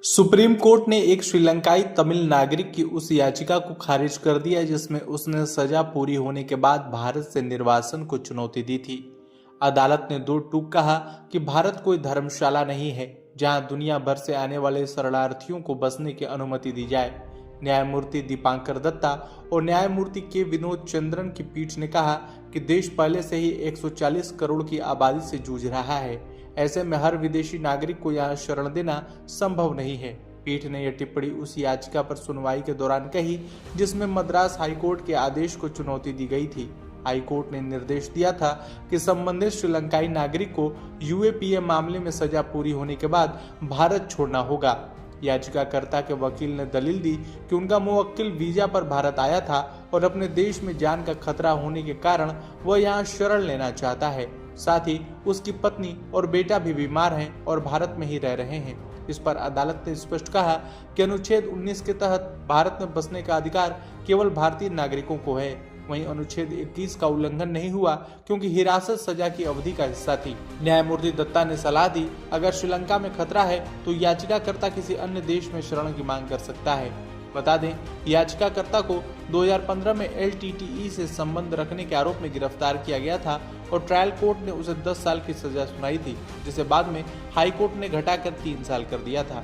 Supreme court ने एक श्रीलंकाई तमिल नागरिक की उस याचिका को खारिज कर दिया जिसमें उसने सजा पूरी होने के बाद भारत से निर्वासन को चुनौती दी थी। अदालत ने दो टूक कहा कि भारत कोई धर्मशाला नहीं है जहां दुनिया भर से आने वाले शरणार्थियों को बसने की अनुमति दी जाए। न्यायमूर्ति दीपांकर दत्ता और न्यायमूर्ति के विनोद चंद्रन की पीठ ने कहा कि देश पहले से ही 140 करोड़ की आबादी से जूझ रहा है। ऐसे में हर विदेशी नागरिक को यहाँ शरण देना संभव नहीं है। पीठ ने यह टिप्पणी उस याचिका पर सुनवाई के दौरान कही जिसमें मद्रास हाईकोर्ट के आदेश को चुनौती दी गई थी। हाईकोर्ट ने निर्देश दिया था कि संबंधित श्रीलंकाई नागरिक को यूएपीए मामले में सजा पूरी होने के बाद भारत छोड़ना होगा। याचिकाकर्ता के वकील ने दलील दी कि उनका मुवक्किल वीजा पर भारत आया था और अपने देश में जान का खतरा होने के कारण वह यहाँ शरण लेना चाहता है। साथ ही उसकी पत्नी और बेटा भी बीमार हैं और भारत में ही रह रहे हैं। इस पर अदालत ने स्पष्ट कहा कि अनुच्छेद 19 के तहत भारत में बसने का अधिकार केवल भारतीय नागरिकों को है। वहीं अनुच्छेद 21 का उल्लंघन नहीं हुआ क्योंकि हिरासत सजा की अवधि का हिस्सा थी। न्यायमूर्ति दत्ता ने सलाह दी, अगर श्रीलंका में खतरा है तो याचिकाकर्ता किसी अन्य देश में शरण की मांग कर सकता है। बता दें, याचिकाकर्ता को 2015 में एलटीटीई से संबंध रखने के आरोप में गिरफ्तार किया गया था और ट्रायल कोर्ट ने उसे 10 साल की सजा सुनाई थी, जिसे बाद में हाई कोर्ट ने घटाकर 3 साल कर दिया था।